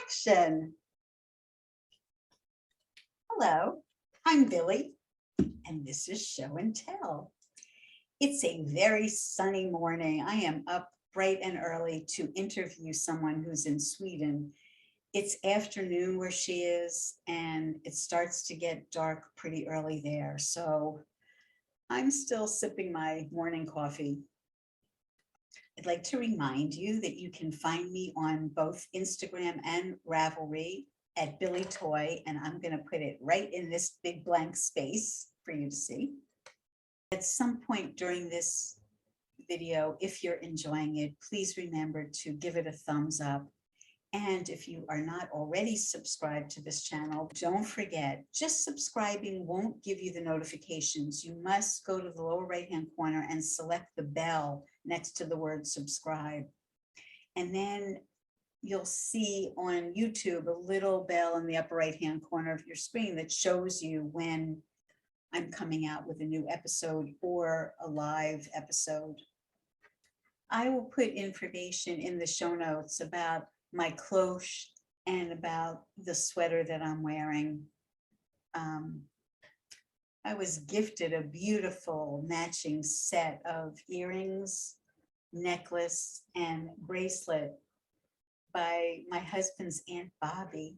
action. Hello, I'm Billy, and this is Show and Tell. It's a very sunny morning. I am up bright and early to interview someone who's in Sweden. It's afternoon where she is, and it starts to get dark pretty early there. So I'm still sipping my morning coffee. I'd like to remind you that you can find me on both Instagram and Ravelry at billietoy, and I'm going to put it right in this big blank space for you to see. At some point during this video, if you're enjoying it, please remember to give it a thumbs up. And if you are not already subscribed to this channel, don't forget, just subscribing won't give you the notifications. You must go to the lower right-hand corner and select the bell next to the word subscribe. And then you'll see on YouTube a little bell in the upper right-hand corner of your screen that shows you when I'm coming out with a new episode or a live episode. I will put information in the show notes about my cloche and about the sweater that I'm wearing. I was gifted a beautiful matching set of earrings, necklace, and bracelet by my husband's Aunt Bobby.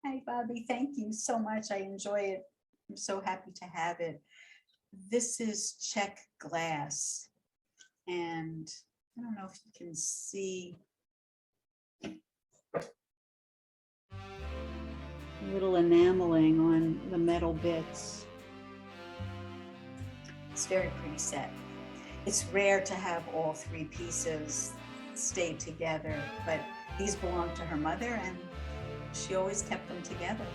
Hi, Bobby, thank you so much. I enjoy it. I'm so happy to have it. This is check glass, and I don't know if you can see a little enameling on the metal bits. It's very pretty set. It's rare to have all three pieces stay together, but these belong to her mother and she always kept them together.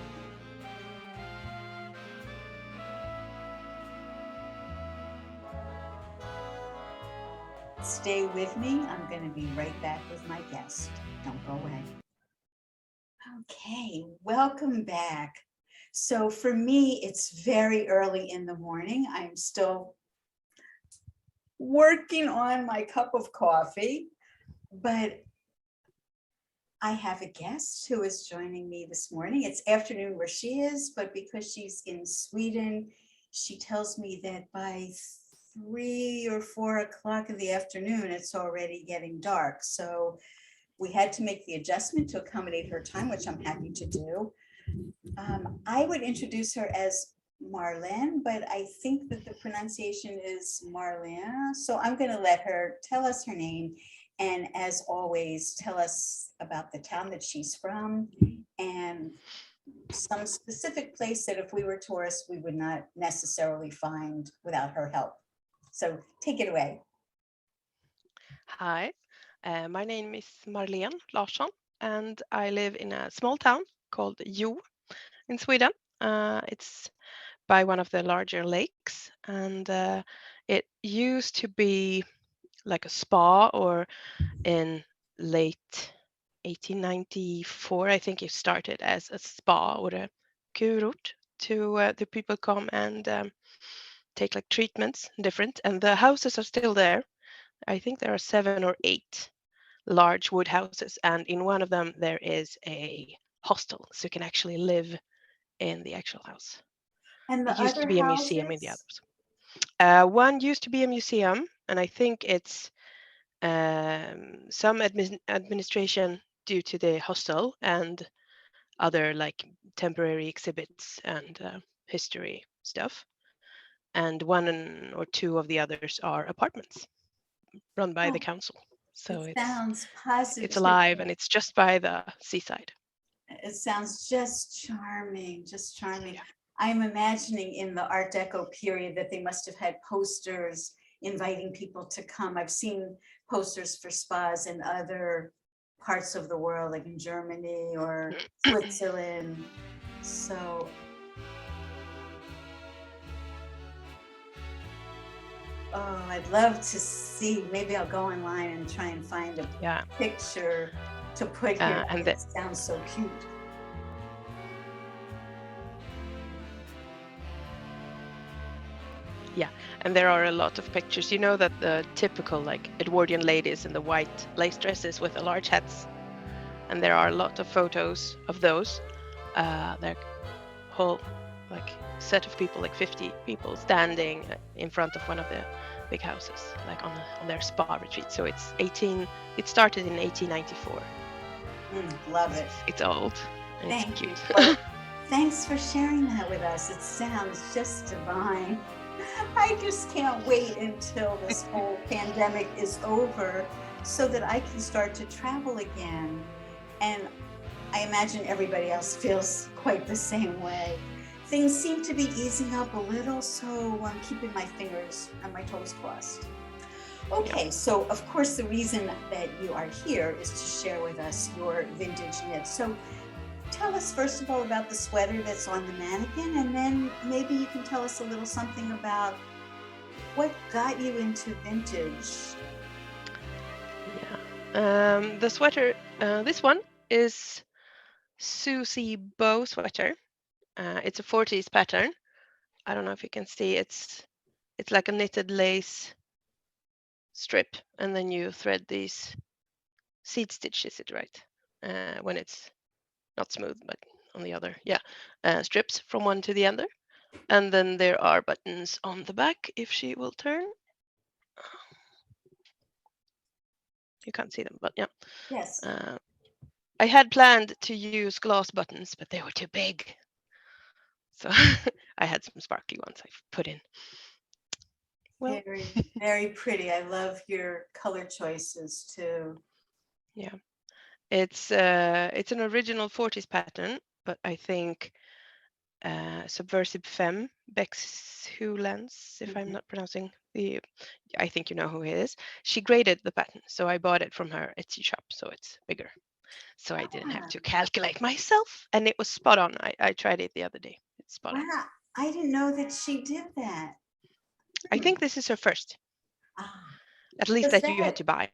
Stay with me. I'm going to be right back with my guest. Don't go away. Okay, welcome back. So for me, it's very early in the morning. I'm still working on my cup of coffee, but I have a guest who is joining me this morning. It's afternoon where she is, but because she's in Sweden, she tells me that by 3 or 4 o'clock in the afternoon, it's already getting dark. So we had to make the adjustment to accommodate her time, which I'm happy to do. I would introduce her as Marlen, but I think that the pronunciation is Marlene. So I'm going to let her tell us her name. And as always, tell us about the town that she's from and some specific place that if we were tourists, we would not necessarily find without her help. So take it away. Hi, my name is Marlene Larsson, and I live in a small town called Hjo in Sweden. It's by one of the larger lakes, and it used to be like a spa, or in late 1894, I think it started as a spa or a kurort to the people come and take like treatments different, and the houses are still there. I think there are 7 or 8 large wood houses, and in one of them there is a hostel, so you can actually live in the actual house. And the It used other to be a houses? museum in the others. One used to be a museum, and I think it's some administration due to the hostel and other like temporary exhibits and history stuff. And 1 or 2 of the others are apartments run by the council. So it sounds positive. It's alive, and it's just by the seaside. It sounds just charming, just charming. Yeah. I'm imagining in the Art Deco period that they must have had posters inviting people to come. I've seen posters for spas in other parts of the world, like in Germany or Switzerland. So oh, I'd love to see. Maybe I'll go online and try and find a picture to put here. And it sounds so cute. Yeah, and there are a lot of pictures. You know that the typical like Edwardian ladies in the white lace dresses with the large hats, and there are a lot of photos of those. Their whole like set of people, like 50 people standing in front of one of the big houses, like on their spa retreat. So it started in 1894. Love it. It's old. And Thank it's you. cute. Well, thanks for sharing that with us. It sounds just divine. I just can't wait until this whole pandemic is over so that I can start to travel again. And I imagine everybody else feels quite the same way. Things seem to be easing up a little, so I'm keeping my fingers and my toes crossed. Okay, so of course the reason that you are here is to share with us your vintage knits. So tell us first of all about the sweater that's on the mannequin, and then maybe you can tell us a little something about what got you into vintage. Yeah, the sweater, this one is Susie bow sweater. It's a 40s pattern. I don't know if you can see, it's like a knitted lace strip, and then you thread these seed stitches, it right? When it's not smooth, but on the other, strips from one to the other. And then there are buttons on the back, if she will turn. You can't see them, but yeah. Yes. I had planned to use glass buttons, but they were too big. So I had some sparkly ones I've put in. Well, very, very pretty. I love your color choices too. Yeah, it's an original 40s pattern, but I think Subversive Femme, Bex Hulens, if I'm not pronouncing I think you know who he is. She graded the pattern, so I bought it from her Etsy shop, so it's bigger. So I didn't have to calculate myself, and it was spot on. I tried it the other day. It's spot on. I didn't know that she did that. I think this is her first. At least that you had to buy.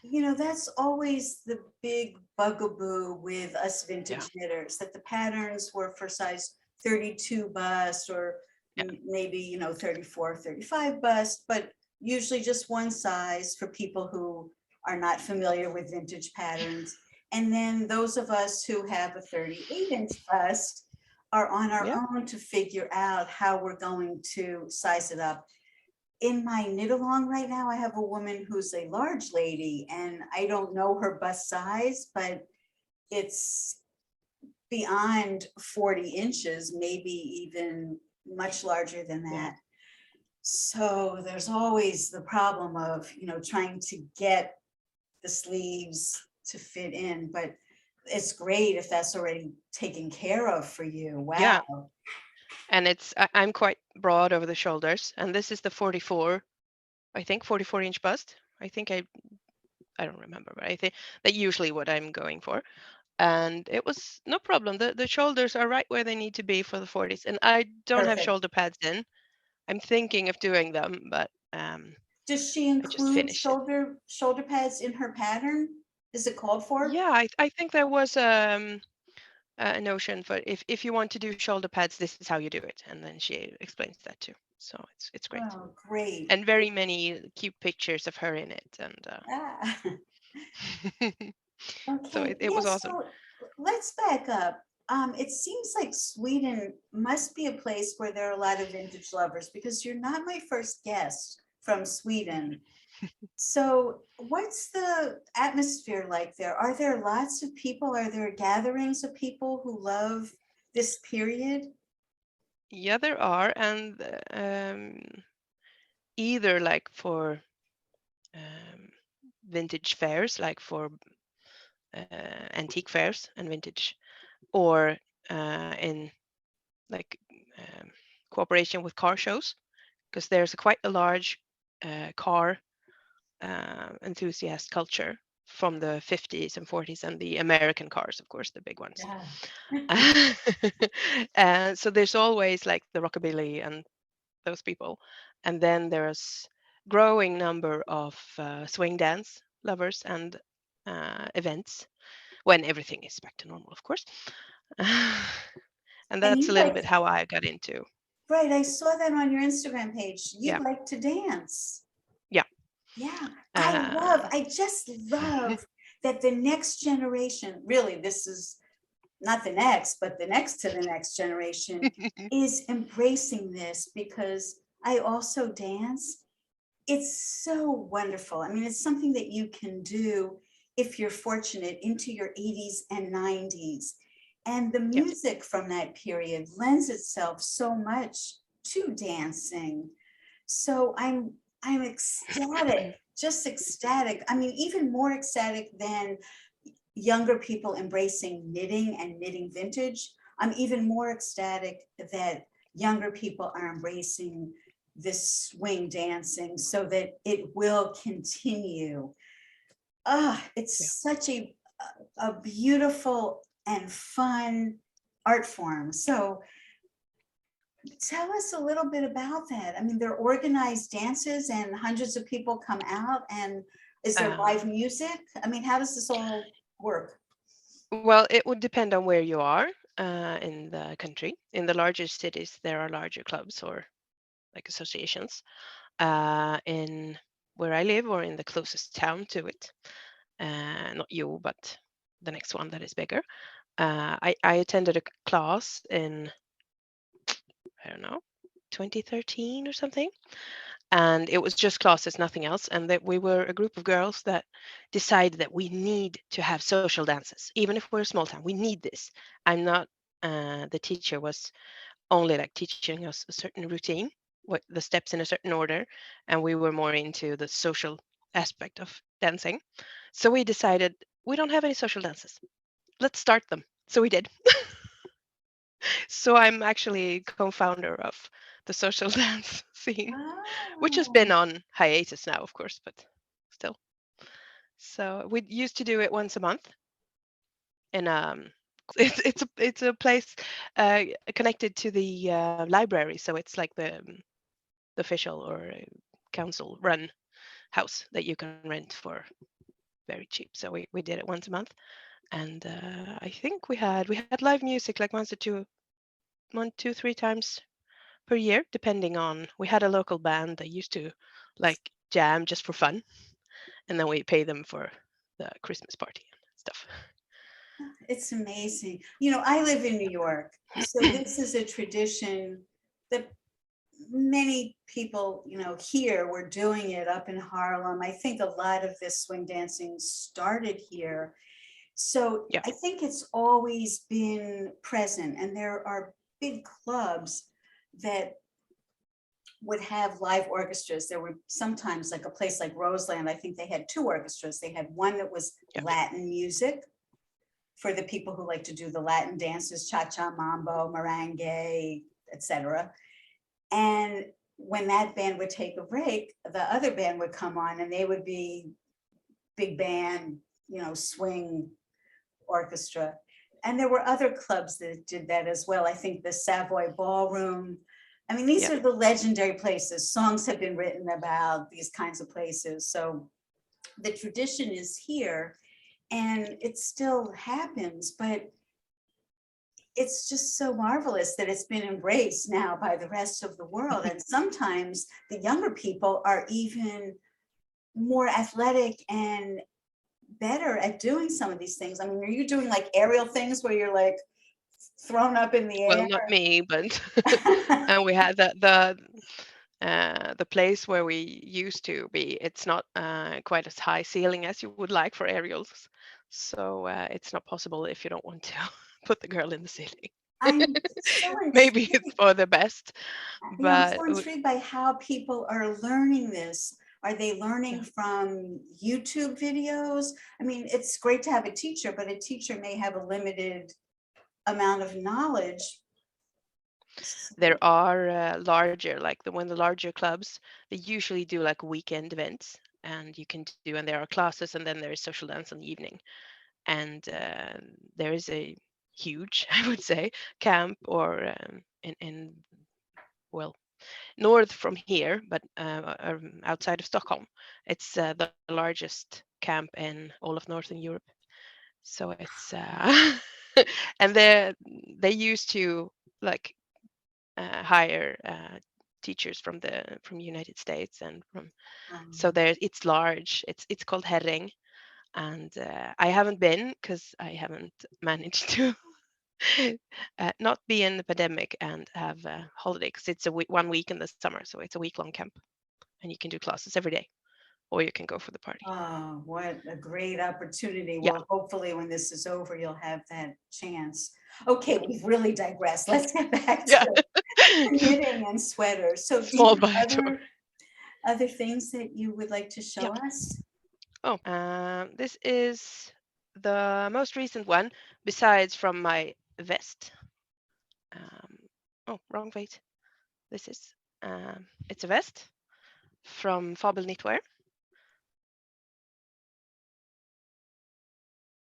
You know, that's always the big bugaboo with us vintage knitters, that the patterns were for size 32 bust or maybe, 34, 35 bust, but usually just one size for people who are not familiar with vintage patterns. And then those of us who have a 38-inch bust are on our own to figure out how we're going to size it up. In my knit along right now, I have a woman who's a large lady, and I don't know her bust size, but it's beyond 40 inches, maybe even much larger than that. So there's always the problem of, trying to get the sleeves to fit in, but it's great if that's already taken care of for you. Wow. Yeah. And I'm quite broad over the shoulders, and this is the 44, I think 44-inch bust. I think I don't remember, but I think that's usually what I'm going for. And it was no problem. The shoulders are right where they need to be for the 40s, and I don't have shoulder pads in. I'm thinking of doing them, but does she include shoulder pads in her pattern? Is it called for? Yeah, I think there was a notion for if you want to do shoulder pads, this is how you do it, and then she explains that too. So it's great. Oh, great! And very many cute pictures of her in it, and okay. So it was awesome. So let's back up. It seems like Sweden must be a place where there are a lot of vintage lovers, because you're not my first guest from Sweden. So what's the atmosphere like there? Are there lots of people? Are there gatherings of people who love this period? Yeah, there are, and either like for vintage fairs, like for antique fairs and vintage, or in like cooperation with car shows, because there's quite a large car enthusiast culture from the 50s and 40s, and the American cars, of course, the big ones. So there's always like the rockabilly and those people, and then there's growing number of swing dance lovers and events when everything is back to normal, of course. And that's a little bit how I got into. Right, I saw that on your Instagram page. You like to dance. Yeah. Yeah, I just love that the next generation, really, this is not the next, but the next to the next generation is embracing this, because I also dance. It's so wonderful. I mean, it's something that you can do if you're fortunate into your 80s and 90s. And the Yeah. music from that period lends itself so much to dancing. So I'm ecstatic, just ecstatic. I mean, even more ecstatic than younger people embracing knitting and knitting vintage. I'm even more ecstatic that younger people are embracing this swing dancing so that it will continue. It's such a beautiful and fun art form. So tell us a little bit about that. I mean, they're organized dances and hundreds of people come out, and is there live music? I mean, how does this all work? Well, it would depend on where you are in the country. In the larger cities, there are larger clubs or like associations. In where I live, or in the closest town to it, not you, but the next one that is bigger. I attended a class in, I don't know, 2013 or something, and it was just classes, nothing else. And that we were a group of girls that decided that we need to have social dances, even if we're a small town. We need this. I'm not. The teacher was only like teaching us a certain routine, what the steps in a certain order, and we were more into the social aspect of dancing. So we decided we don't have any social dances. Let's start them. So we did. So I'm actually co-founder of the social dance scene, which has been Oh, on hiatus now, of course, but still. So we used to do it once a month in it's a place connected to the library, so it's like the official or council run house that you can rent for very cheap. So we did it once a month, and I think we had live music like one, two, three times per year, depending on. We had a local band that used to like jam just for fun, and then we pay them for the Christmas party and stuff. it's amazing. You know, I live in New York, so this is a tradition that many people, you know, here were doing it up in Harlem. I think a lot of this swing dancing started here. So Yeah, I think it's always been present, and there are big clubs that would have live orchestras. There were sometimes, like a place like Roseland, I think they had two orchestras. They had one that was yeah, Latin music for the people who like to do the Latin dances, cha-cha, mambo, merengue, etc. And when that band would take a break, the other band would come on, and they would be big band, you know, swing orchestra. And there were other clubs that did that as well. I think the Savoy Ballroom. I mean, these yeah. are the legendary places. Songs have been written about these kinds of places. So the tradition is here, and it still happens, but it's just so marvelous that it's been embraced now by the rest of the world. And sometimes the younger people are even more athletic and better at doing some of these things. I mean, are you doing like aerial things where you're like thrown up in the Well, air? not me, but and we had the place where we used to be. It's not quite as high ceiling as you would like for aerials, so it's not possible if you don't want to put the girl in the ceiling. I'm so Maybe intrigued. it's for the best, You know, I'm but so intrigued by how people are learning this. Are they learning yeah. from YouTube videos? I mean, it's great to have a teacher, but a teacher may have a limited amount of knowledge. There are larger, like when the larger clubs, they usually do like weekend events, and you can do, and there are classes, and then there is social dance in the evening, and there is a huge, I would say, camp or in well, north from here, but outside of Stockholm. It's the largest camp in all of Northern Europe. So it's and they used to like hire teachers from United States and from, so Um, there it's large. It's called herring, And I haven't been because I haven't managed to not be in the pandemic and have a holiday, because it's a 1 week in the summer, so it's a week-long camp, and you can do classes every day, or you can go for the party. Oh, what a great opportunity. Yeah. Well, hopefully when this is over, you'll have that chance. Okay, we've really digressed. Let's get back Yeah. to knitting and sweaters. So do you Small have bite. other things that you would like to show us? Oh, this is the most recent one, besides from my vest. Oh, wrong weight. This is, it's a vest from Fabel knitwear.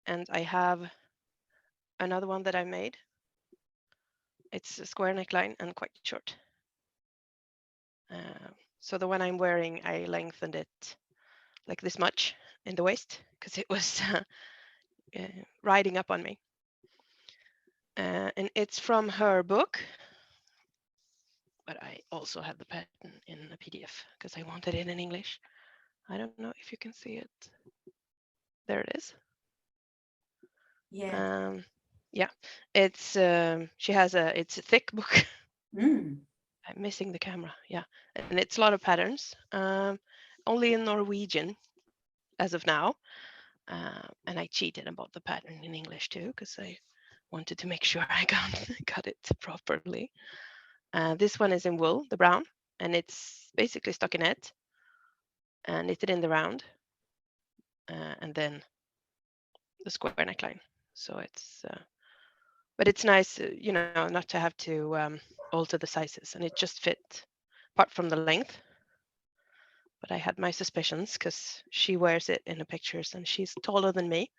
And I have another one that I made. It's a square neckline and quite short. So the one I'm wearing, I lengthened it like this much in the waist because it was riding up on me. And it's from her book, but I also have the pattern in a PDF because I wanted it in English. I don't know if you can see it. There it is. Yeah. Yeah, it's it's a thick book. Mm. I'm missing the camera. Yeah, and it's a lot of patterns. Only in Norwegian as of now. And I cheated and bought the pattern in English too because I wanted to make sure I got it properly. This one is in wool, the brown, and it's basically stockinette and knitted in the round, and then the square neckline. So it's, but it's nice, you know, not to have to alter the sizes, and it just fit apart from the length. But I had my suspicions because she wears it in the pictures and she's taller than me.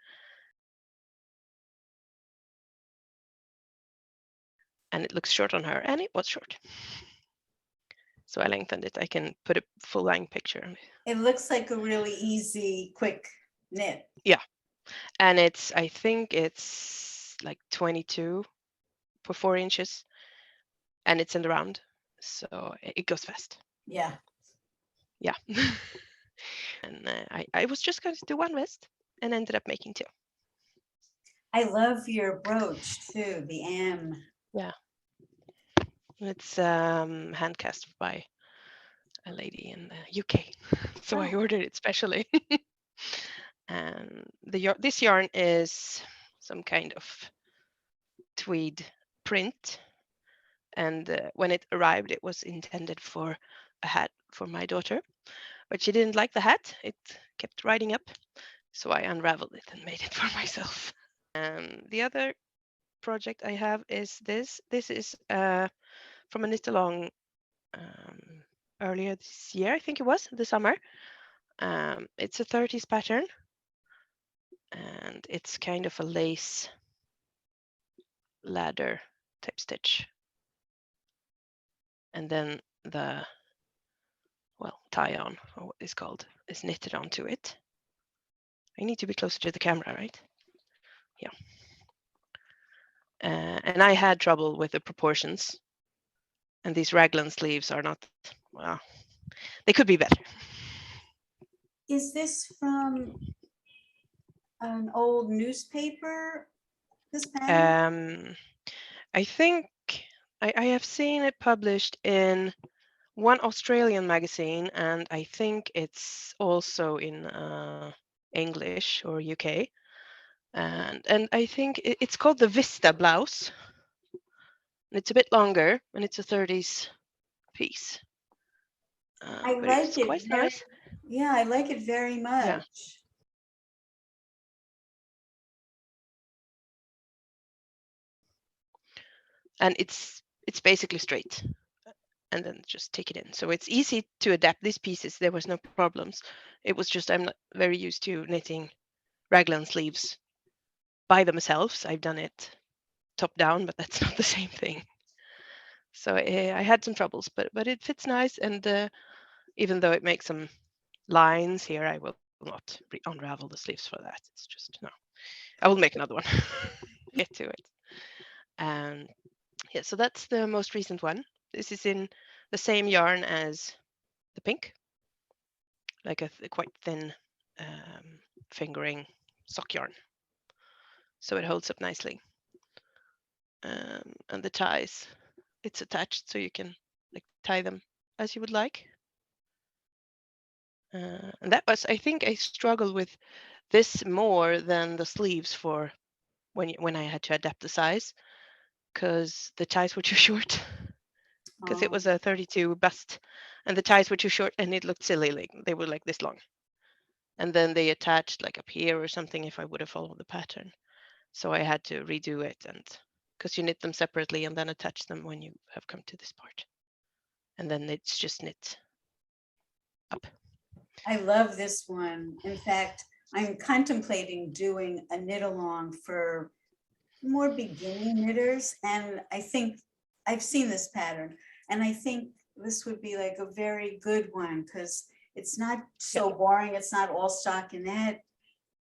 And it looks short on her, and it was short. So I lengthened it. I can put a full length picture. It looks like a really easy, quick knit. Yeah. And it's, I think it's like 22 for 4 inches, and it's in the round. So it goes fast. Yeah. Yeah. And I was just going to do one vest and ended up making 2. I love your brooch too, the M. Yeah. It's hand cast by a lady in the UK. So I ordered it specially. And this yarn is some kind of tweed print. And when it arrived, it was intended for a hat for my daughter, but she didn't like the hat. It kept riding up. So I unraveled it and made it for myself. And the other project I have is this. This is from a knitalong earlier this year, I think it was, the summer. It's a 30s pattern, and it's kind of a lace ladder type stitch. And then the, well, tie-on, or what it's called, is knitted onto it. I need to be closer to the camera, right? Yeah. And I had trouble with the proportions. And these raglan sleeves are not, well, they could be better. Is this from an old newspaper? This pattern? I think I have seen it published in one Australian magazine, and I think it's also in English or UK. And I think it's called the Vista Blouse. And it's a bit longer, and it's a 30s piece. I But like it's it quite very, nice. yeah, I like it very much. Yeah. And it's basically straight, and then just take it in. So it's easy to adapt these pieces. There was no problems. It was just I'm not very used to knitting raglan sleeves by themselves. I've done it top down, but that's not the same thing. So I had some troubles, but it fits nice. And even though it makes some lines here, I will not unravel the sleeves for that. It's just, no. I will make another one. Get to it. And yeah, so that's the most recent one. This is in the same yarn as the pink, like a quite thin fingering sock yarn. So it holds up nicely. And the ties, it's attached so you can like tie them as you would like. And that was, I think I struggled with this more than the sleeves for when I had to adapt the size, because the ties were too short. Because it Oh, was a 32 bust, and the ties were too short, and it looked silly. Like they were like this long, and then they attached like up here or something if I would have followed the pattern. So I had to redo it, and because you knit them separately and then attach them when you have come to this part, and then it's just knit up. I love this one. In fact, I'm contemplating doing a knit along for more beginning knitters. And I think I've seen this pattern, and I think this would be like a very good one because it's not so boring. It's not all stockinette,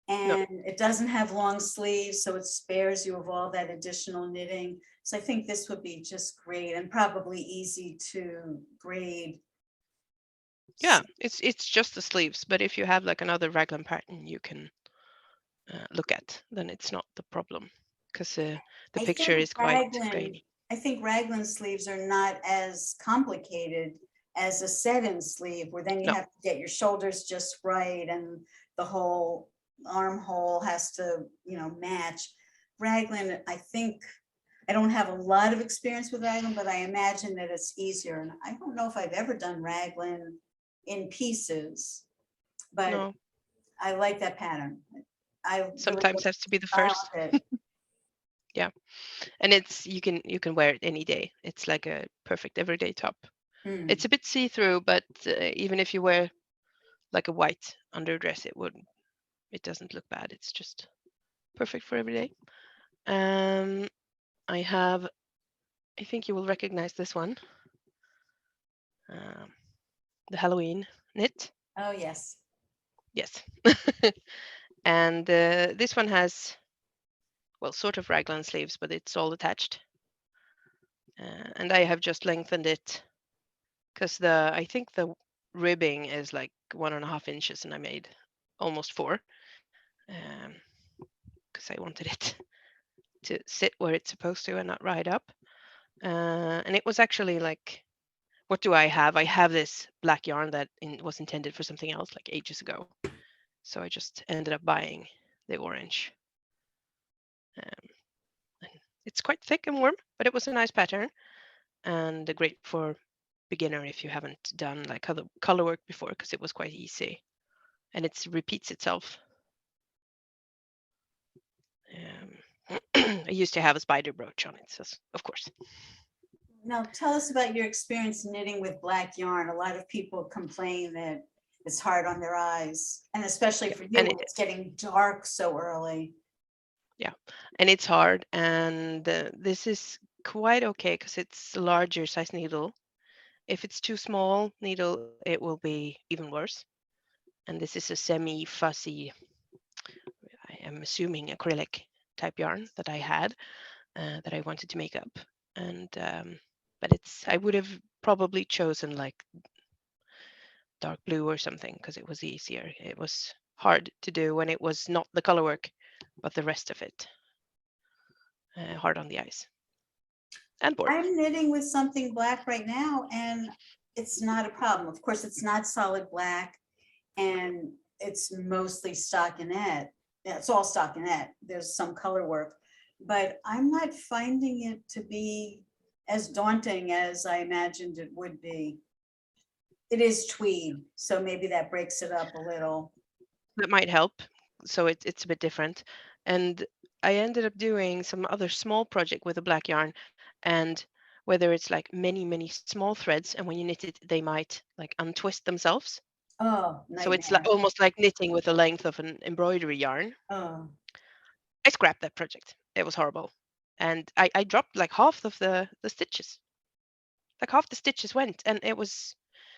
No, and it doesn't have long sleeves, so it spares you of all that additional knitting. So I think this would be just great and probably easy to braid. yeah, it's just the sleeves, but if you have like another raglan pattern you can look at, then it's not the problem, because the I picture think is quite raglan, grainy. I think raglan sleeves are not as complicated as a set-in sleeve, where then you No, have to get your shoulders just right and the whole armhole has to, match. Raglan, I think, I don't have a lot of experience with raglan, but I imagine that it's easier. And I don't know if I've ever done raglan in pieces, but no, I like that pattern. I really sometimes like has to be the the style first. of it. Yeah, and it's you can wear it any day. It's like a perfect everyday top. Hmm. It's a bit see-through, but even if you wear like a white underdress, it doesn't look bad. It's just perfect for every day. I have, I think you will recognize this one, um, the Halloween knit. Oh, yes. Yes. And this one has, well, sort of raglan sleeves, but it's all attached. And I have just lengthened it because I think the ribbing is like 1.5 inches, and I made almost 4, because I wanted it to sit where it's supposed to and not ride up. And it was actually like, what do I have? I have this black yarn that was intended for something else like ages ago. So I just ended up buying the orange. And it's quite thick and warm, but it was a nice pattern and great for beginner if you haven't done like color work before, because it was quite easy and it repeats itself. I used to have a spider brooch on it, so of course. Now, tell us about your experience knitting with black yarn. A lot of people complain that it's hard on their eyes, and especially for you, And when it's getting dark so early. yeah, and it's hard, and this is quite okay because it's a larger size needle. If it's too small needle, it will be even worse. And this is a semi-fussy, I am assuming acrylic type yarn that I had, that I wanted to make up. And but I would have probably chosen like dark blue or something because it was easier. It was hard to do when it was not the color work, but the rest of it. Hard on the eyes and boring. I'm knitting with something black right now, and it's not a problem. Of course, it's not solid black, and it's mostly stockinette. Yeah, it's all stockinette. There's some color work, but I'm not finding it to be as daunting as I imagined it would be. It is tweed, so maybe that breaks it up a little. That might help. So it's a bit different. And I ended up doing some other small project with a black yarn, and whether it's like many small threads, and when you knit it, they might like untwist themselves. Oh, So it's like nightmare. almost like knitting with the length of an embroidery yarn. Oh, I scrapped that project. It was horrible. And I dropped like half of the stitches. Like half the stitches went, and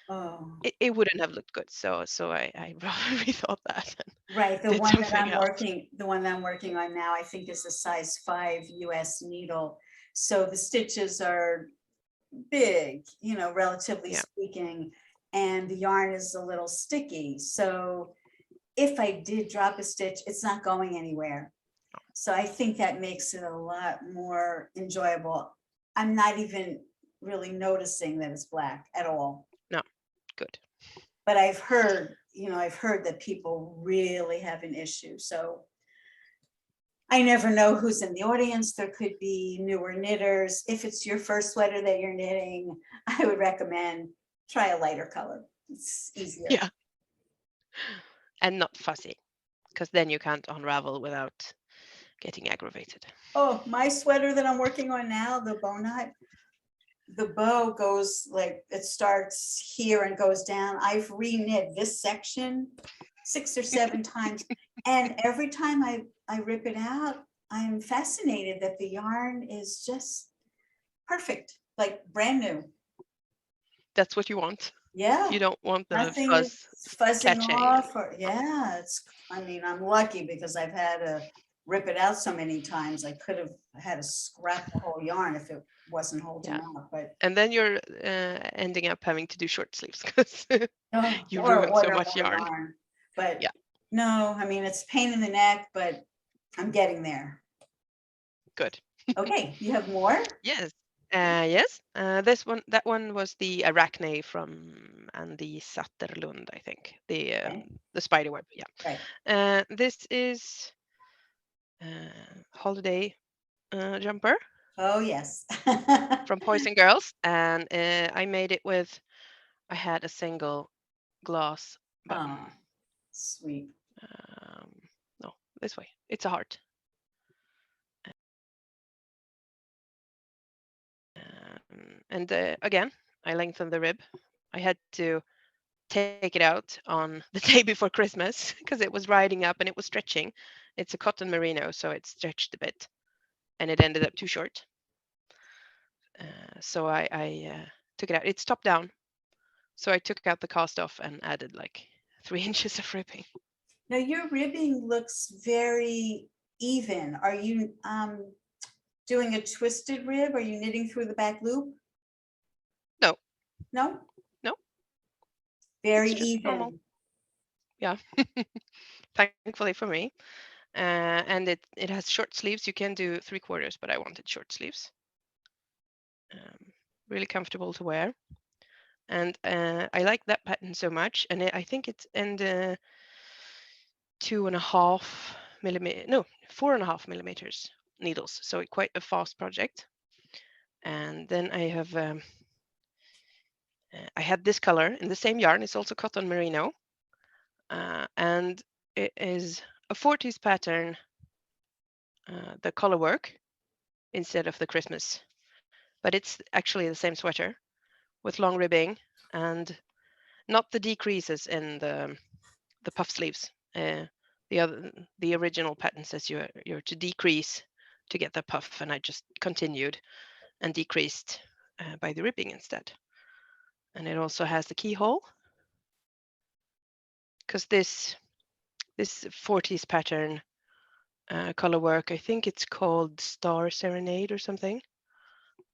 oh. it wouldn't have looked good. So I rethought that and Right, did something else. the one that I'm working on now, I think is a size 5 US needle. So the stitches are big, relatively Yeah. speaking, and the yarn is a little sticky. So if I did drop a stitch, it's not going anywhere. So I think that makes it a lot more enjoyable. I'm not even really noticing that it's black at all. No, good. But I've heard, I've heard that people really have an issue. So I never know who's in the audience. There could be newer knitters. If it's your first sweater that you're knitting, I would recommend try a lighter color. It's easier. Yeah. And not fussy, because then you can't unravel without getting aggravated. Oh, my sweater that I'm working on now, the bow knot, the bow goes like, it starts here and goes down. I've re-knit this section 6 or 7 times. And every time I rip it out, I'm fascinated that the yarn is just perfect, like brand new. That's what you want. Yeah. You don't want the Nothing fuzz is fuzzing catching. off or, yeah, I'm lucky because I've had to rip it out so many times. I could have had to scrap the whole yarn if it wasn't holding up. But and then you're ending up having to do short sleeves because you or ruin so order much more yarn. But yeah, no, I mean, it's pain in the neck, but I'm getting there. Good. Okay, you have more? Yes. Yes. That one was the Arachne from Andy Satterlund, I think. The spider web. Yeah. Right. This is holiday jumper. Oh yes. From Poison Grrls, and I made it with. I had a single glass button. Oh, sweet. No, this way. It's a heart. And again, I lengthened the rib. I had to take it out on the day before Christmas because it was riding up and it was stretching. It's a cotton merino, so it stretched a bit, and it ended up too short. So I took it out. It's top down, so I took out the cast off and added like 3 inches of ribbing. Now your ribbing looks very even. Are you doing a twisted rib? Are you knitting through the back loop? No. No? No. Very even. Normal. Yeah. Thankfully for me. And it has short sleeves. You can do 3/4, but I wanted short sleeves. Really comfortable to wear. And I like that pattern so much. And I think it's in the 2.5 millimeter, no, 4.5 millimeters needles. So quite a fast project. And then I have, I had this color in the same yarn. It's also cotton merino. And it is a 40s pattern, the colorwork instead of the Christmas. But it's actually the same sweater with long ribbing and not the decreases in the puff sleeves. The original pattern says you're to decrease to get the puff, and I just continued and decreased by the ribbing instead. And it also has the keyhole because this 40s pattern color work, I think it's called Star Serenade or something.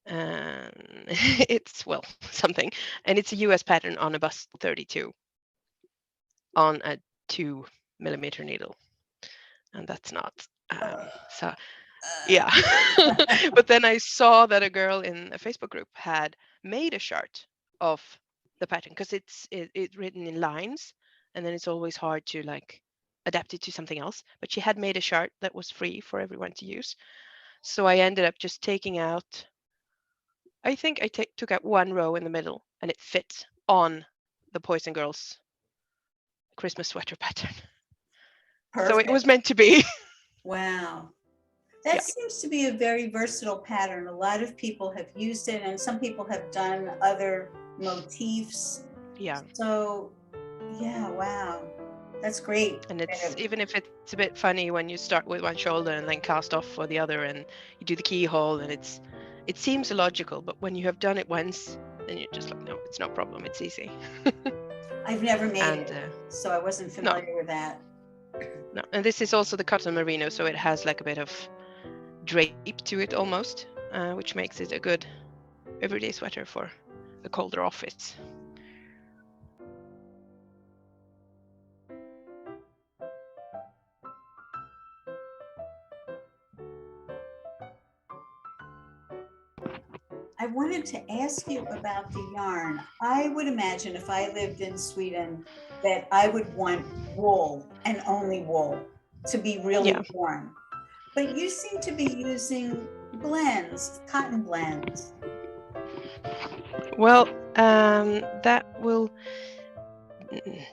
It's something, and it's a US pattern on a bust 32 on a 2 millimeter needle, and that's not so yeah. But then I saw that a girl in a Facebook group had made a chart of the pattern because it's written in lines, and then it's always hard to like adapt it to something else. But she had made a chart that was free for everyone to use, so I ended up just taking out. I think I took out 1 row in the middle, and it fits on the Poison Grrls Christmas sweater pattern. Perfect. So it was meant to be. Wow. That seems to be a very versatile pattern. A lot of people have used it, and some people have done other motifs. Yeah. So, yeah, wow. That's great. And it's even if it's a bit funny when you start with one shoulder and then cast off for the other, and you do the keyhole, and it seems illogical, but when you have done it once, then you're just like, no, it's no problem. It's easy. I've never made it, so I wasn't familiar with that. No, and this is also the cotton merino, so it has like a bit of drape to it almost, which makes it a good everyday sweater for a colder office. I wanted to ask you about the yarn. I would imagine if I lived in Sweden that I would want wool and only wool to be really Yeah. warm. But you seem to be using blends, cotton blends. Well, that will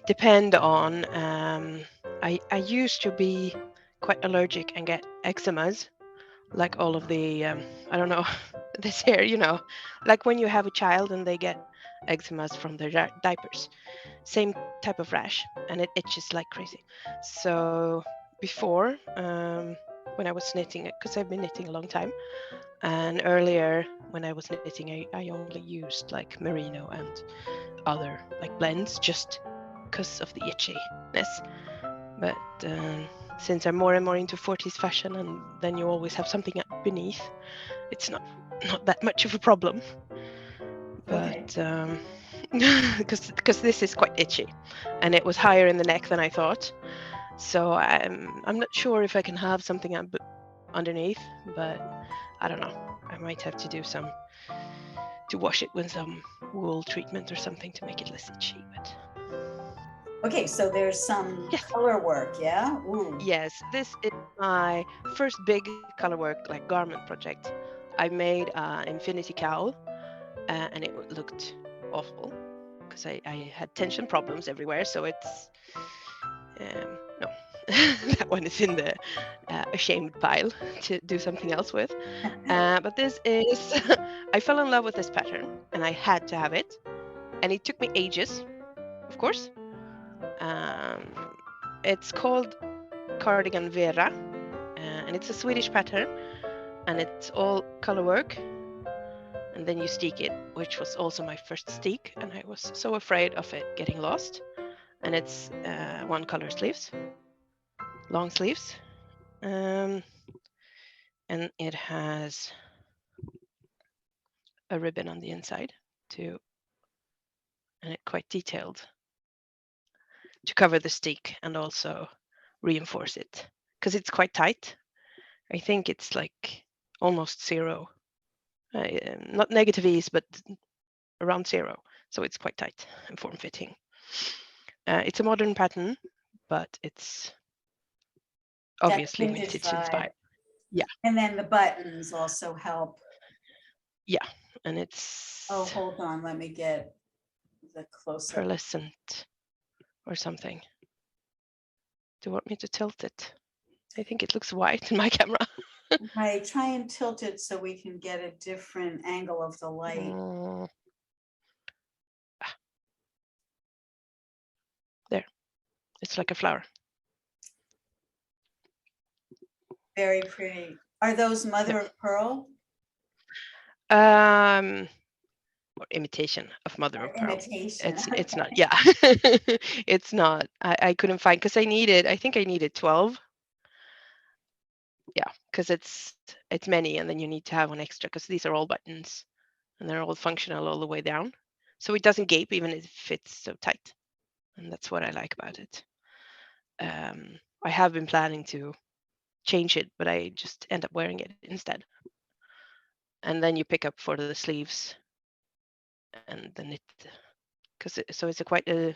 depend on. I used to be quite allergic and get eczemas, like all of the I don't know this hair, like when you have a child and they get eczemas from their diapers, same type of rash, and it itches like crazy. So before, when I was knitting it, because I've been knitting a long time, and earlier when I was knitting, I only used like merino and other like blends just because of the itchiness. But since I'm more and more into 40s fashion, and then you always have something beneath, it's not that much of a problem. But because this is quite itchy, and it was higher in the neck than I thought, so I'm not sure if I can have something underneath, but I don't know. I might have to do to wash it with some wool treatment or something to make it less itchy. But Okay, so there's some yes, color work, yeah? Ooh. yes, this is my first big color work like garment project. I made an infinity cowl, and it looked awful because I had tension problems everywhere. So it's no, that one is in the ashamed pile to do something else with. But this is, I fell in love with this pattern and I had to have it. And it took me ages, of course. Um, it's called Cardigan Vera, and it's a Swedish pattern, and it's all color work. And then you steek it, which was also my first steek, and I was so afraid of it getting lost. And it's one color sleeves, long sleeves, and it has a ribbon on the inside too, and it's quite detailed to cover the steek and also reinforce it because it's quite tight. I think it's like almost zero, not negative ease, but around zero. So it's quite tight and form fitting. It's a modern pattern, but it's That obviously vintage vintage vibe. inspired. Yeah, And then the buttons also help. yeah, and it's Oh, hold on, let me get the close-up. pearlescent or something. Do you want me to tilt it? I think it looks white in my camera. Right, try and tilt it so we can get a different angle of the light. There, it's like a flower. Very pretty. Are those mother of pearl? Or imitation of mother of pearl. Imitation. It's not, yeah. It's not. I couldn't find because I think I needed 12. Yeah, because it's many, and then you need to have one extra because these are all buttons and they're all functional all the way down. So it doesn't gape even if it's so tight. And that's what I like about it. I have been planning to change it, but I just end up wearing it instead. And then you pick up for the sleeves and the knit, so it's a quite a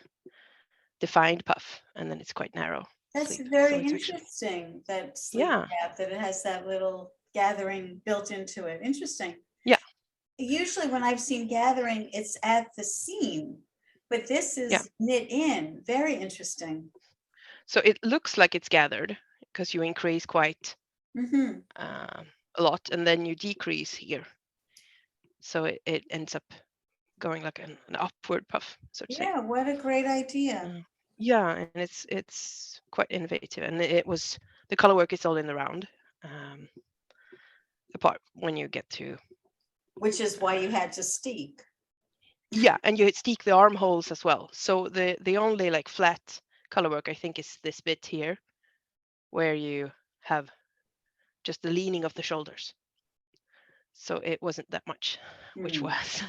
defined puff, and then it's quite narrow That's sleeve. very So it's actually, interesting, that sleeve yeah, cap, that it has that little gathering built into it. Interesting. yeah, Usually when I've seen gathering, it's at the seam, but this yeah. is knit in. Very interesting. So it looks like it's gathered because you increase quite Mm-hmm. a lot, and then you decrease here. So it ends up going like an upward puff, so to say. Yeah, what a great idea. Yeah, and it's quite innovative, and it was the color work is all in the round. Apart when you get to Which is why you had to steek. yeah, and you steek the armholes as well. So the only like flat color work I think is this bit here, where you have just the leaning of the shoulders. So it wasn't that much, which was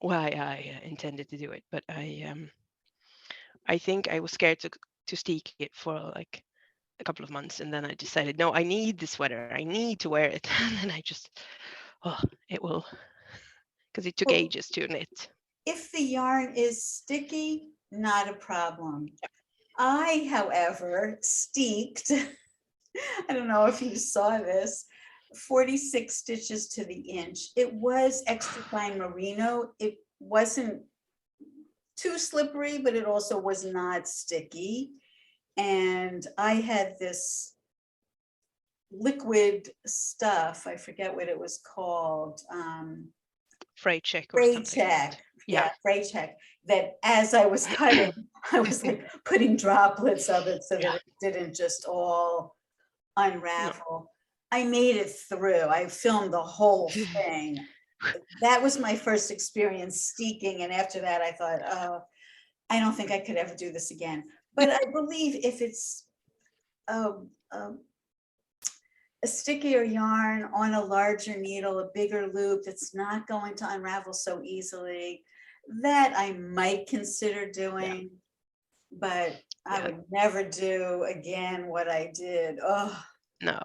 why I intended to do it. But I think I was scared to steek it for like a couple of months, and then I decided, no, I need this sweater. I need to wear it. And then I just, oh, it will because it took Well, ages to knit. if the yarn is sticky, not a problem. I, however, steeked, I don't know if you saw this, 46 stitches to the inch. It was extra fine merino. It wasn't too slippery, but it also was not sticky. And I had this liquid stuff, I forget what it was called. Fray check or Fray something. check. Yeah. Yeah, fray check. That as I was cutting, I was like putting droplets of it so that it didn't just all unravel. I made it through. I filmed the whole thing. That was my first experience steeking. And after that, I thought, oh, I don't think I could ever do this again. But I believe if it's a stickier yarn on a larger needle, a bigger loop that's not going to unravel so easily, that I might consider doing, but I would never do again what I did. Oh, no.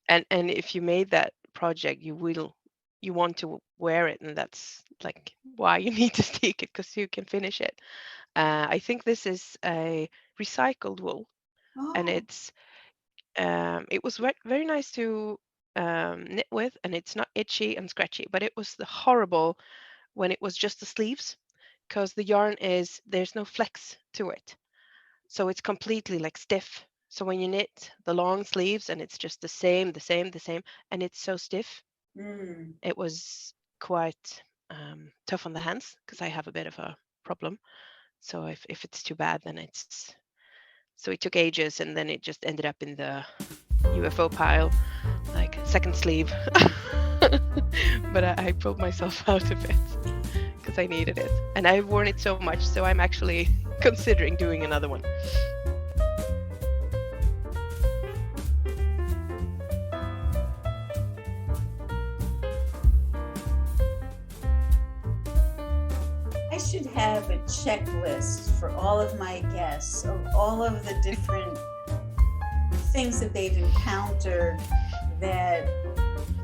And if you made that project, you want to wear it, and that's like why you need to steek it, because you can finish it. I think this is a recycled wool, and it was very nice to knit with, and it's not itchy and scratchy, but it was horrible when it was just the sleeves, because the yarn there's no flex to it, so it's completely like stiff. So when you knit the long sleeves and it's just the same, and it's so stiff, it was quite tough on the hands, because I have a bit of a problem. So if it's too bad, then so it took ages, and then it just ended up in the UFO pile, like second sleeve. But I pulled myself out of it because I needed it, and I've worn it so much, so I'm actually considering doing another one. I should have a checklist for all of my guests of all of the different things that they've encountered that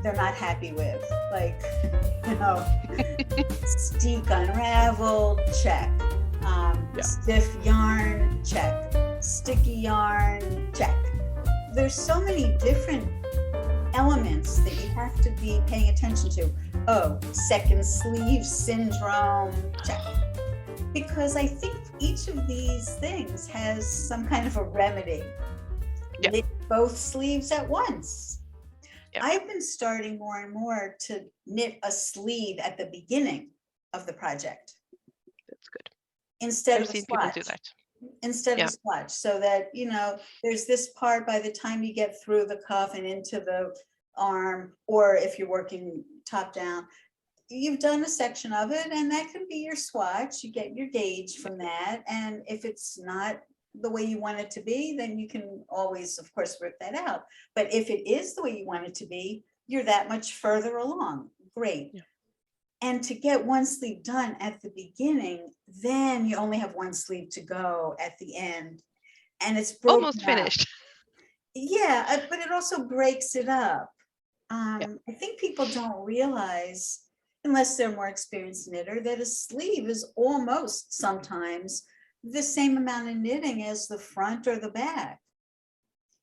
they're not happy with. Like, steek unraveled, check. Stiff yarn, check. Sticky yarn, check. There's so many different elements that you have to be paying attention to. Oh, second sleeve syndrome, check. Because I think each of these things has some kind of a remedy. Knit both sleeves at once. I've been starting more and more to knit a sleeve at the beginning of the project. That's good. Instead I've of a seen people swatch. do that. Instead of a swatch, so that, there's this part by the time you get through the cuff and into the arm, or if you're working top down, you've done a section of it, and that can be your swatch. You get your gauge from that, and if it's not the way you want it to be, then you can always, of course, rip that out. But if it is the way you want it to be, you're that much further along. Great. And to get one sleeve done at the beginning, then you only have one sleeve to go at the end, and it's almost finished. Yeah, but it also breaks it up. I think people don't realize, unless they're more experienced knitter, that a sleeve is almost sometimes the same amount of knitting as the front or the back.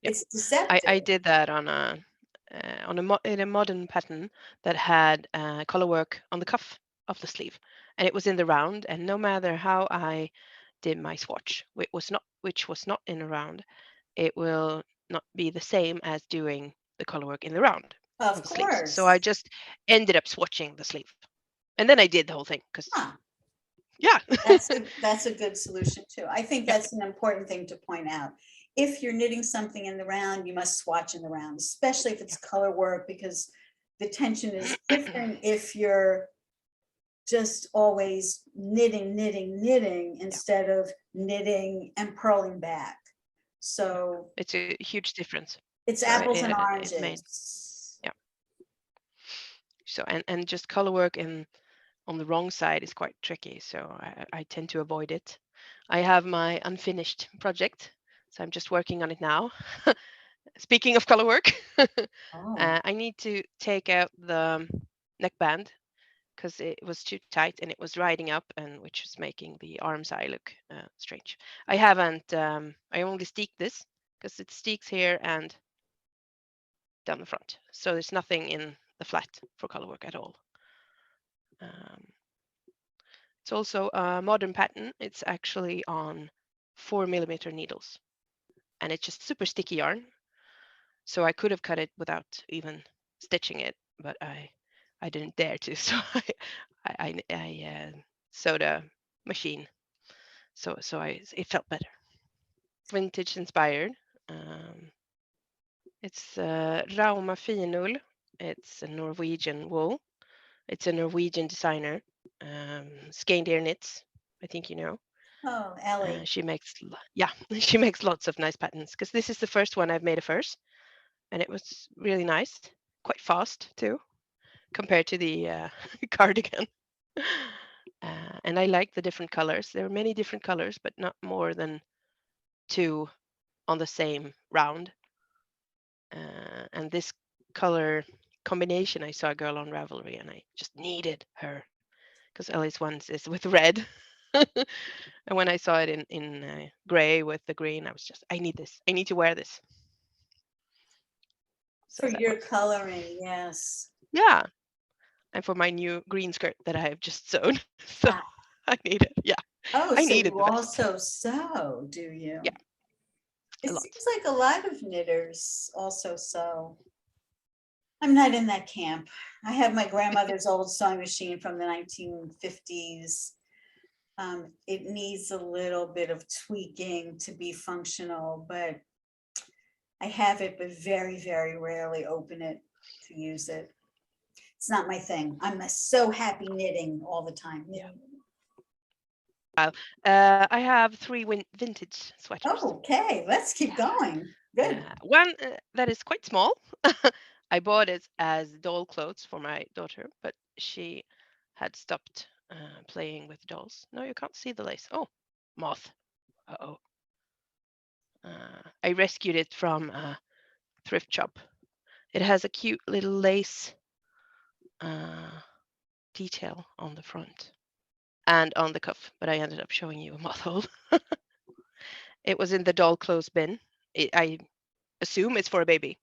It's deceptive. I did that in a modern pattern that had color work on the cuff of the sleeve, and it was in the round, and no matter how I did my swatch, which was not in a round, it will not be the same as doing the color work in the round. Of course. So I just ended up swatching the sleeve, and then I did the whole thing because that's a good solution too. I think that's an important thing to point out. If you're knitting something in the round, you must swatch in the round, especially if it's color work, because the tension is different if you're just always knitting instead of knitting and purling back. So it's a huge difference. It's apples and oranges. So and just color work on the wrong side is quite tricky, so I tend to avoid it. I have my unfinished project, so I'm just working on it now. Speaking of color work, I need to take out the neckband because it was too tight and it was riding up, and which was making the arm's eye look strange. I haven't, I only steeked this because it steeks here and down the front. So there's nothing in the flat for color work at all. It's also a modern pattern. It's actually on 4mm needles, and it's just super sticky yarn. So I could have cut it without even stitching it, but I didn't dare to. So I sewed a machine. So it felt better. Vintage inspired. It's Rauma finull. It's a Norwegian wool. It's a Norwegian designer. Skeindeer knits, I think you know. Oh, Ellie. She makes, yeah, she makes lots of nice patterns, because this is the first one I've made of hers, and it was really nice, quite fast too, compared to the cardigan. And I like the different colors. There are many different colors, but not more than 2 on the same round. And this color combination, I saw a girl on Ravelry, and I just needed her, because Ellie's ones is with red. And when I saw it in gray with the green, I was just, I need this. I need to wear this. For your coloring, yes. Yeah. And for my new green skirt that I have just sewn. So I need it. Yeah. Oh, I so needed you the vest. also sew, do you? Yeah. It seems like a lot of knitters also sew. I'm not in that camp. I have my grandmother's old sewing machine from the 1950s. It needs a little bit of tweaking to be functional, but I have it, but very, very rarely open it to use it. It's not my thing. I'm so happy knitting all the time. Yeah. I have 3 vintage sweaters. Okay, let's keep going. Good. One that is quite small. I bought it as doll clothes for my daughter, but she had stopped playing with dolls. No, you can't see the lace. Oh, moth. Uh-oh. I rescued it from a thrift shop. It has a cute little lace detail on the front and on the cuff, but I ended up showing you a moth hole. It was in the doll clothes bin. I assume it's for a baby,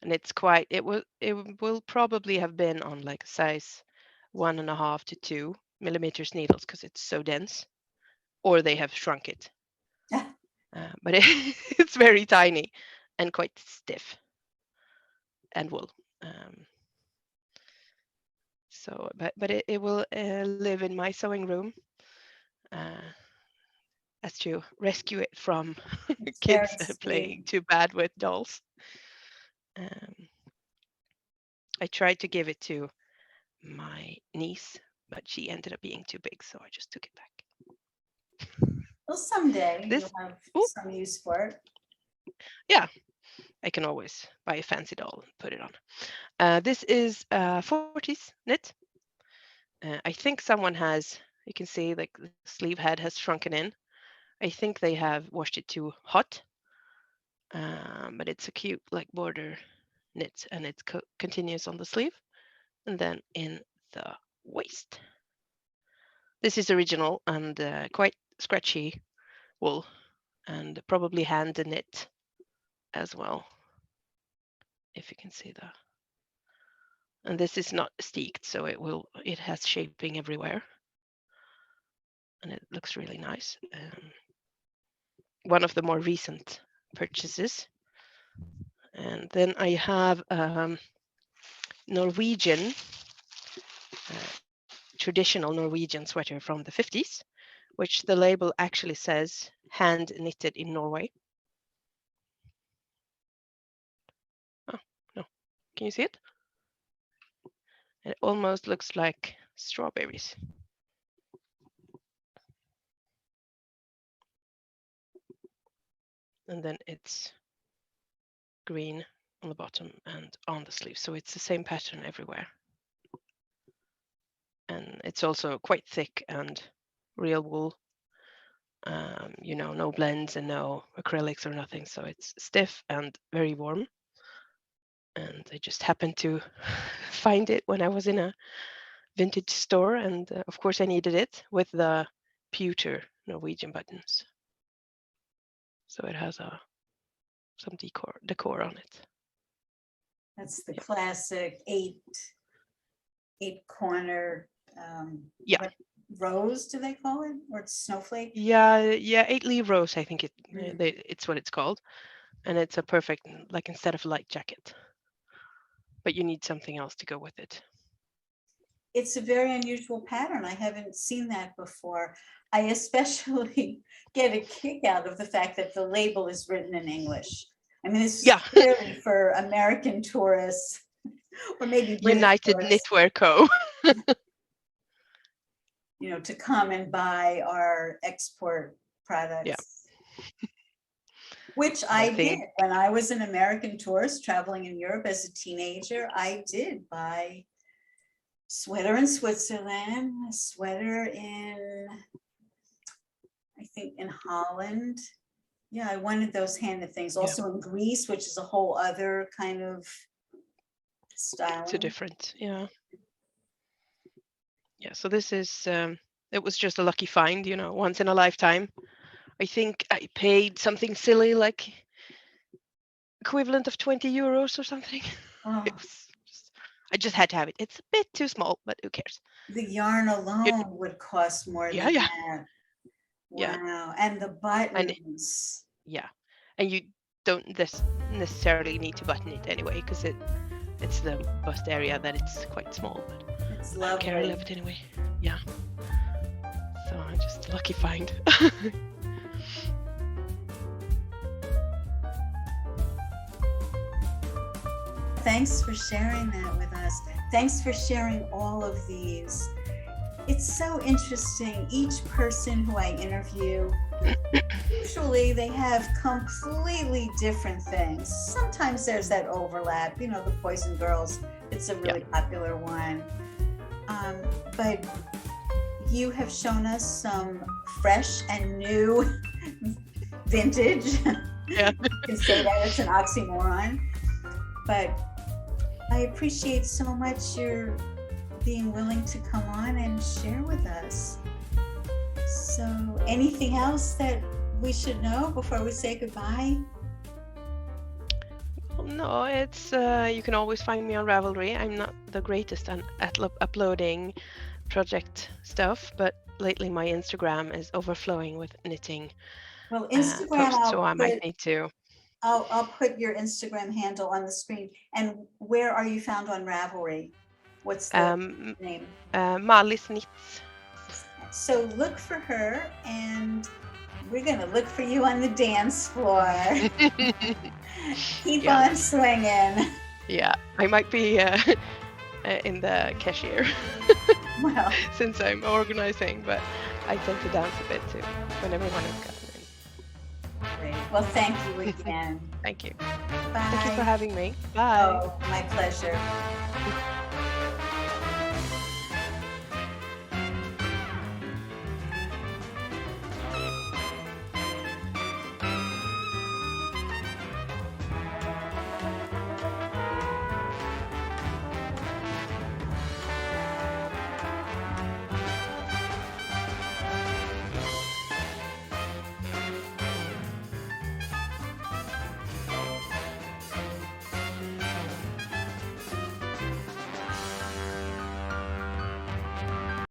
and it's quite, it will probably have been on like size 1.5 to 2mm needles, because it's so dense, or they have shrunk it. But it's very tiny and quite stiff and wool. So, but it will live in my sewing room as to rescue it from kids playing too bad with dolls. I tried to give it to my niece, but she ended up being too big, so I just took it back. Well, someday you'll have some use for it. Yeah, I can always buy a fancy doll and put it on. This is 40s knit. I think someone has, you can see like the sleeve head has shrunken in. I think they have washed it too hot, but it's a cute like border knit, and it continues on the sleeve and then in the waist. This is original and quite scratchy wool, and probably hand knit as well, if you can see that. And this is not steeked, so it has shaping everywhere, and it looks really nice. One of the more recent purchases. And then I have Norwegian, traditional Norwegian sweater from the 50s, which the label actually says hand knitted in Norway. Oh, no. Can you see it? It almost looks like strawberries. And then it's green on the bottom and on the sleeve. So it's the same pattern everywhere. And it's also quite thick and real wool. No blends and no acrylics or nothing. So it's stiff and very warm. And I just happened to find it when I was in a vintage store, and of course I needed it with the pewter Norwegian buttons. So it has some decor on it. That's the classic eight corner Yeah. rose, do they call it? Or it's snowflake? Yeah, 8-leaf rose, I think it's what it's called. And it's a perfect, like, instead of a light jacket. But you need something else to go with it. It's a very unusual pattern. I haven't seen that before. I especially get a kick out of the fact that the label is written in English. I mean, this is clearly for American tourists, or maybe British United tourists, Knitwear Co. you know, to come and buy our export products. Yeah. Which I did when I was an American tourist traveling in Europe as a teenager. I did buy sweater in Switzerland, a sweater in, I think, in Holland. Yeah, I wanted those handed things. Also in Greece, which is a whole other kind of style. It's a different, yeah. So this is, it was just a lucky find, you know, once in a lifetime. I think I paid something silly, like equivalent of 20 euros or something. Oh. I just had to have it. It's a bit too small, but who cares? The yarn alone would cost more than that. Wow. Yeah. And the buttons. And you don't necessarily need to button it anyway, because it's the bust area that it's quite small. But it's lovely. I love it anyway. Yeah. So I'm just a lucky find. Thanks for sharing that with us. Thanks for sharing all of these. It's so interesting. Each person who I interview, usually they have completely different things. Sometimes there's that overlap, you know, the Poison Grrls, it's a really popular one. But you have shown us some fresh and new vintage. Yeah. You can say that, it's an oxymoron. But I appreciate so much your being willing to come on and share with us. So anything else that we should know before we say goodbye? Well, no, it's you can always find me on Ravelry. I'm not the greatest at uploading project stuff, but lately my Instagram is overflowing with knitting. Well, Instagram, posts, so I might need to. I'll put your Instagram handle on the screen. And where are you found on Ravelry? What's the name? Mallisknitts. So look for her, and we're going to look for you on the dance floor. Keep on swinging. Yeah, I might be in the Cashmere. Well, since I'm organizing, but I tend to dance a bit too when everyone has gotten in. Great. Well, thank you again. Thank you. Bye. Thank you for having me. Bye. Oh, my pleasure.